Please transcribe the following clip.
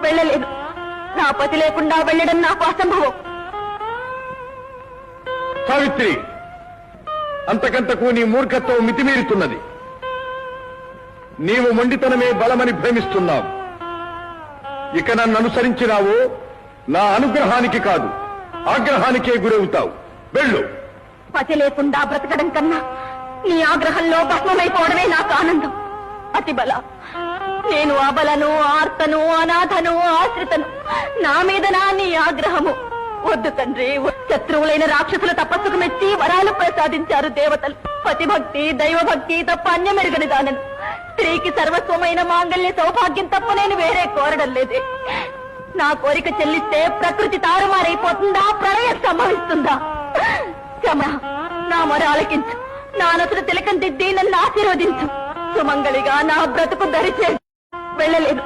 వెళ్ళలేదు. నా పతి లేకుండా వెళ్ళడం నాకు అసంభవం. సావిత్రి, అంతకంతకు నీ మూర్ఖత్వం మితిమీరుతున్నది. నీవు మొండితనమే బలమని భ్రమిస్తున్నావు. ఇక నన్ను అనుసరించినావో నా అనుగ్రహానికి కాదు, ఆగ్రహానికే గురవుతావు. వెళ్ళు. పతి లేకుండా బ్రతకడం కన్నా నీ ఆగ్రహంలో భస్మమైపోవడమే నాకు ఆనందం. అతిబల, నేను అబలను, ఆర్తను, అనాథను, ఆశ్రితను. నా మీదనా నీ ఆగ్రహము? వద్దు తండ్రి. శత్రువులైన రాక్షసుల తపస్సుకు మెచ్చి వరాలు ప్రసాదించారు దేవతలు. పతిభక్తి, దైవభక్తి తప్ప అన్యమెరుగని దానను. స్త్రీకి సర్వస్వమైన మాంగళ్య సౌభాగ్యం తప్ప నేను వేరే కోరడం లేదే. నా కోరిక చెల్లిస్తే ప్రకృతి తారుమారైపోతుందా, ప్రళయం సంభవిస్తుందా? క్షమ, నా మొర ఆలకించు. నా నసులు తిలకం దిద్ది నన్ను ఆశీర్వదించు. సుమంగళిగా నా బ్రతుకు ధరిచే. వెళ్ళలేదు.